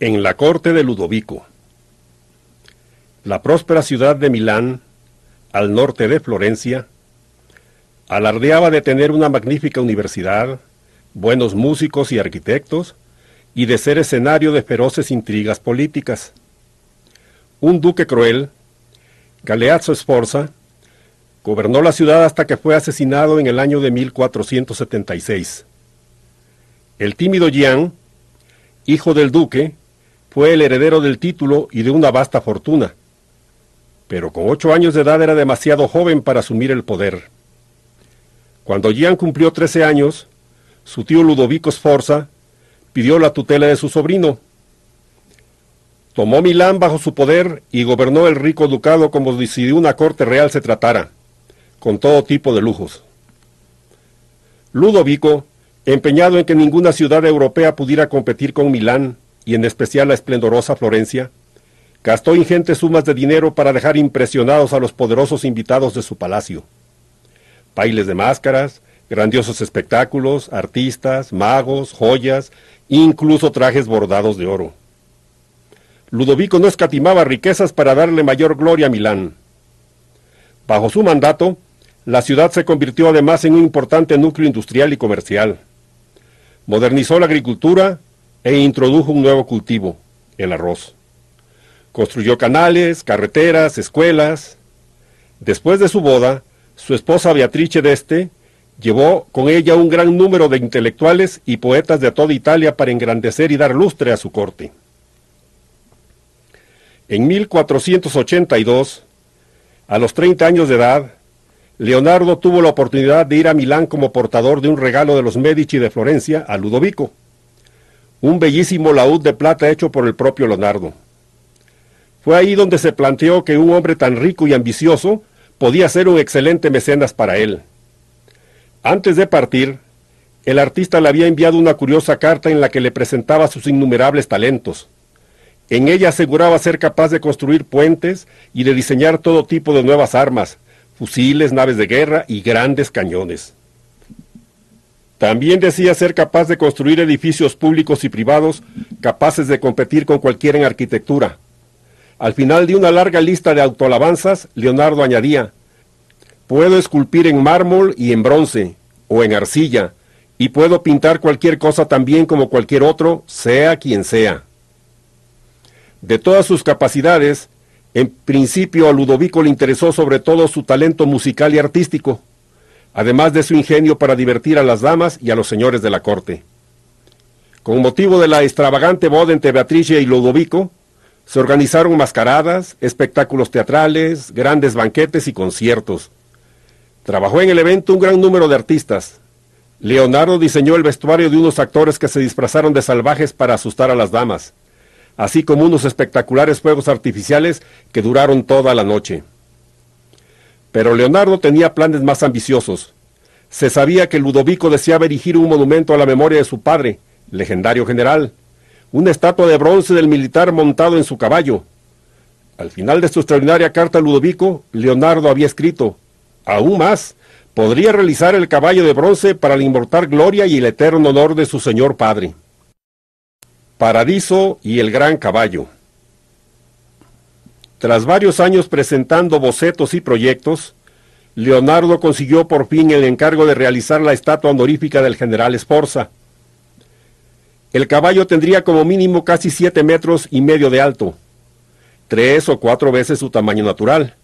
En la corte de Ludovico. La próspera ciudad de Milán, al norte de Florencia, alardeaba de tener una magnífica universidad, buenos músicos y arquitectos, y de ser escenario de feroces intrigas políticas. Un duque cruel, Galeazzo Sforza, gobernó la ciudad hasta que fue asesinado en el año de 1476. El tímido Gian, hijo del duque, fue el heredero del título y de una vasta fortuna, pero con 8 años de edad era demasiado joven para asumir el poder. Cuando Gian cumplió 13 años, su tío Ludovico Sforza pidió la tutela de su sobrino. Tomó Milán bajo su poder y gobernó el rico ducado como si de una corte real se tratara, con todo tipo de lujos. Ludovico, empeñado en que ninguna ciudad europea pudiera competir con Milán, y en especial la esplendorosa Florencia, gastó ingentes sumas de dinero para dejar impresionados a los poderosos invitados de su palacio. Bailes de máscaras, grandiosos espectáculos, artistas, magos, joyas, incluso trajes bordados de oro. Ludovico no escatimaba riquezas para darle mayor gloria a Milán. Bajo su mandato, la ciudad se convirtió además en un importante núcleo industrial y comercial. Modernizó la agricultura e introdujo un nuevo cultivo, el arroz. Construyó canales, carreteras, escuelas. Después de su boda, su esposa Beatrice d'Este llevó con ella un gran número de intelectuales y poetas de toda Italia para engrandecer y dar lustre a su corte. En 1482, a los 30 años de edad, Leonardo tuvo la oportunidad de ir a Milán como portador de un regalo de los Medici de Florencia a Ludovico, un bellísimo laúd de plata hecho por el propio Leonardo. Fue ahí donde se planteó que un hombre tan rico y ambicioso podía ser un excelente mecenas para él. Antes de partir, el artista le había enviado una curiosa carta en la que le presentaba sus innumerables talentos. En ella aseguraba ser capaz de construir puentes y de diseñar todo tipo de nuevas armas, fusiles, naves de guerra y grandes cañones. También decía ser capaz de construir edificios públicos y privados capaces de competir con cualquiera en arquitectura. Al final de una larga lista de autoalabanzas, Leonardo añadía: puedo esculpir en mármol y en bronce, o en arcilla, y puedo pintar cualquier cosa tan bien como cualquier otro, sea quien sea. De todas sus capacidades, en principio a Ludovico le interesó sobre todo su talento musical y artístico, además de su ingenio para divertir a las damas y a los señores de la corte. Con motivo de la extravagante boda entre Beatrice y Ludovico, se organizaron mascaradas, espectáculos teatrales, grandes banquetes y conciertos. Trabajó en el evento un gran número de artistas. Leonardo diseñó el vestuario de unos actores que se disfrazaron de salvajes para asustar a las damas, así como unos espectaculares fuegos artificiales que duraron toda la noche. Pero Leonardo tenía planes más ambiciosos. Se sabía que Ludovico deseaba erigir un monumento a la memoria de su padre, legendario general, una estatua de bronce del militar montado en su caballo. Al final de su extraordinaria carta a Ludovico, Leonardo había escrito: aún más, podría realizar el caballo de bronce para la inmortal gloria y el eterno honor de su señor padre. Paradiso y el gran caballo. Tras varios años presentando bocetos y proyectos, Leonardo consiguió por fin el encargo de realizar la estatua honorífica del general Sforza. El caballo tendría como mínimo casi 7,5 metros de alto, 3 o 4 veces su tamaño natural,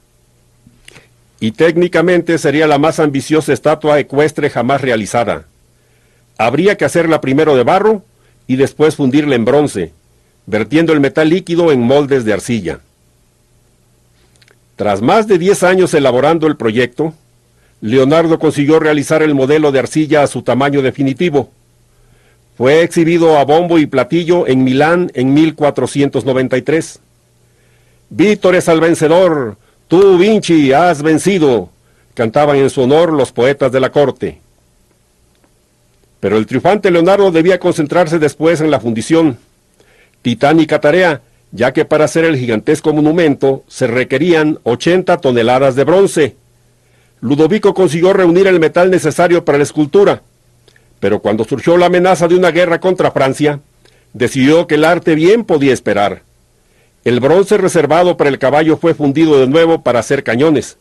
y técnicamente sería la más ambiciosa estatua ecuestre jamás realizada. Habría que hacerla primero de barro y después fundirla en bronce, vertiendo el metal líquido en moldes de arcilla. Tras más de 10 años elaborando el proyecto, Leonardo consiguió realizar el modelo de arcilla a su tamaño definitivo. Fue exhibido a bombo y platillo en Milán en 1493. «Vítores al vencedor, tú, Vinci, has vencido», cantaban en su honor los poetas de la corte. Pero el triunfante Leonardo debía concentrarse después en la fundición. Titánica tarea, ya que para hacer el gigantesco monumento se requerían 80 toneladas de bronce. Ludovico consiguió reunir el metal necesario para la escultura, pero cuando surgió la amenaza de una guerra contra Francia, decidió que el arte bien podía esperar. El bronce reservado para el caballo fue fundido de nuevo para hacer cañones.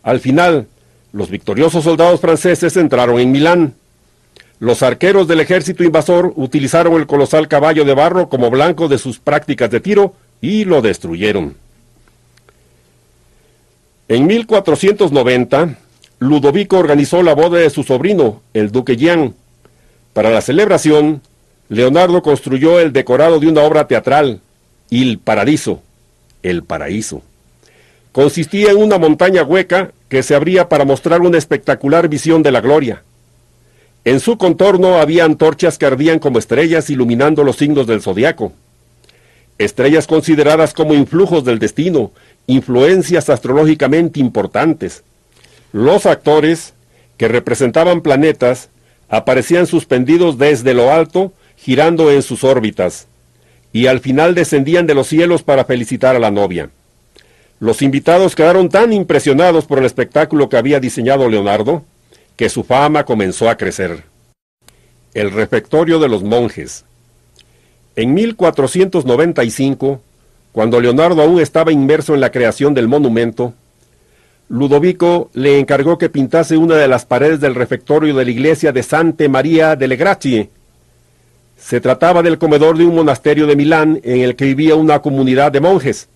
Al final, los victoriosos soldados franceses entraron en Milán. Los arqueros del ejército invasor utilizaron el colosal caballo de barro como blanco de sus prácticas de tiro y lo destruyeron. En 1490, Ludovico organizó la boda de su sobrino, el duque Gian. Para la celebración, Leonardo construyó el decorado de una obra teatral, Il Paradiso, el paraíso. Consistía en una montaña hueca que se abría para mostrar una espectacular visión de la gloria. En su contorno había antorchas que ardían como estrellas iluminando los signos del zodiaco. Estrellas consideradas como influjos del destino, influencias astrológicamente importantes. Los actores, que representaban planetas, aparecían suspendidos desde lo alto, girando en sus órbitas, y al final descendían de los cielos para felicitar a la novia. Los invitados quedaron tan impresionados por el espectáculo que había diseñado Leonardo, que su fama comenzó a crecer. El refectorio de los monjes. En 1495, cuando Leonardo aún estaba inmerso en la creación del monumento, Ludovico le encargó que pintase una de las paredes del refectorio de la iglesia de Santa María delle Grazie. Se trataba del comedor de un monasterio de Milán en el que vivía una comunidad de monjes.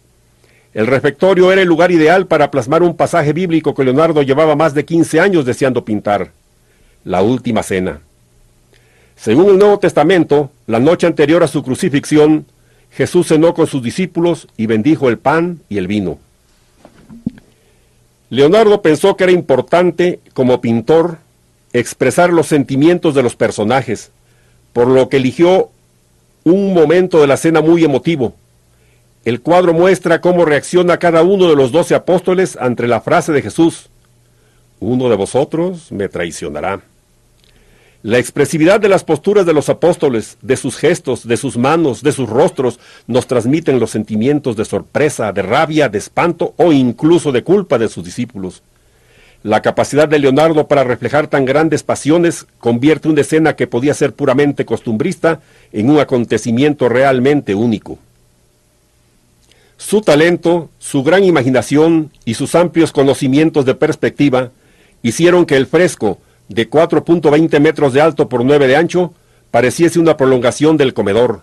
El refectorio era el lugar ideal para plasmar un pasaje bíblico que Leonardo llevaba más de 15 años deseando pintar: la Última Cena. Según el Nuevo Testamento, la noche anterior a su crucifixión, Jesús cenó con sus discípulos y bendijo el pan y el vino. Leonardo pensó que era importante, como pintor, expresar los sentimientos de los personajes, por lo que eligió un momento de la cena muy emotivo. El cuadro muestra cómo reacciona cada uno de los 12 apóstoles ante la frase de Jesús: uno de vosotros me traicionará. La expresividad de las posturas de los apóstoles, de sus gestos, de sus manos, de sus rostros, nos transmiten los sentimientos de sorpresa, de rabia, de espanto o incluso de culpa de sus discípulos. La capacidad de Leonardo para reflejar tan grandes pasiones convierte una escena que podía ser puramente costumbrista en un acontecimiento realmente único. Su talento, su gran imaginación y sus amplios conocimientos de perspectiva hicieron que el fresco, de 4.20 metros de alto por 9 de ancho, pareciese una prolongación del comedor.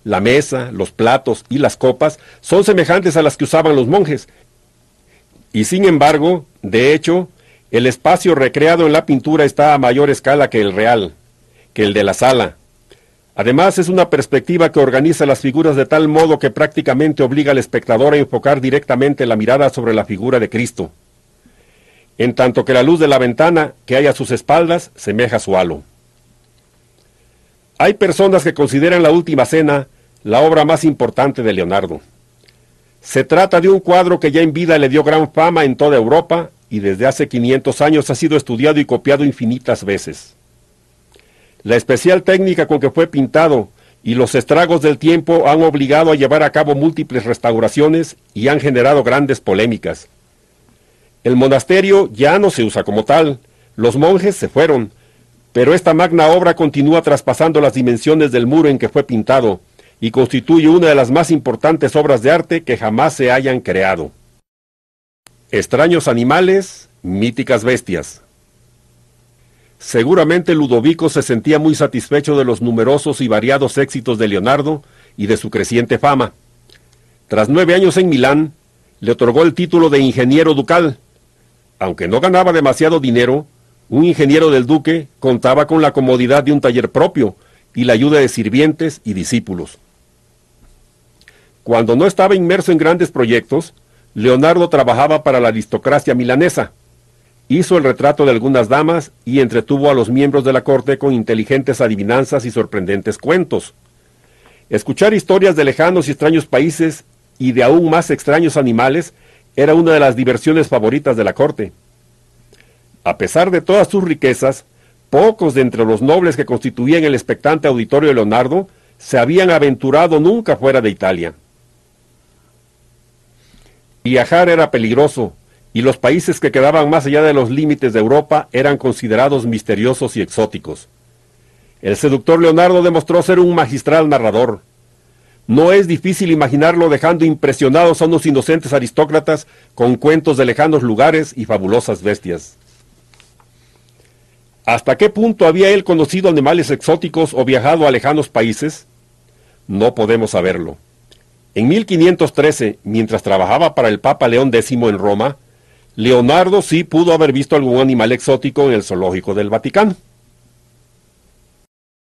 La mesa, los platos y las copas son semejantes a las que usaban los monjes, y sin embargo, de hecho, el espacio recreado en la pintura está a mayor escala que el real, que el de la sala. Además, es una perspectiva que organiza las figuras de tal modo que prácticamente obliga al espectador a enfocar directamente la mirada sobre la figura de Cristo, en tanto que la luz de la ventana que hay a sus espaldas semeja su halo. Hay personas que consideran La Última Cena la obra más importante de Leonardo. Se trata de un cuadro que ya en vida le dio gran fama en toda Europa y desde hace 500 años ha sido estudiado y copiado infinitas veces. La especial técnica con que fue pintado y los estragos del tiempo han obligado a llevar a cabo múltiples restauraciones y han generado grandes polémicas. El monasterio ya no se usa como tal, los monjes se fueron, pero esta magna obra continúa traspasando las dimensiones del muro en que fue pintado y constituye una de las más importantes obras de arte que jamás se hayan creado. Extraños animales, míticas bestias. Seguramente Ludovico se sentía muy satisfecho de los numerosos y variados éxitos de Leonardo y de su creciente fama. Tras 9 años en Milán, le otorgó el título de ingeniero ducal. Aunque no ganaba demasiado dinero, un ingeniero del duque contaba con la comodidad de un taller propio y la ayuda de sirvientes y discípulos. Cuando no estaba inmerso en grandes proyectos, Leonardo trabajaba para la aristocracia milanesa. Hizo el retrato de algunas damas y entretuvo a los miembros de la corte con inteligentes adivinanzas y sorprendentes cuentos. Escuchar historias de lejanos y extraños países y de aún más extraños animales era una de las diversiones favoritas de la corte. A pesar de todas sus riquezas, pocos de entre los nobles que constituían el expectante auditorio de Leonardo se habían aventurado nunca fuera de Italia. Viajar era peligroso, y los países que quedaban más allá de los límites de Europa eran considerados misteriosos y exóticos. El seductor Leonardo demostró ser un magistral narrador. No es difícil imaginarlo dejando impresionados a unos inocentes aristócratas con cuentos de lejanos lugares y fabulosas bestias. ¿Hasta qué punto había él conocido animales exóticos o viajado a lejanos países? No podemos saberlo. En 1513, mientras trabajaba para el Papa León X en Roma, Leonardo sí pudo haber visto algún animal exótico en el zoológico del Vaticano.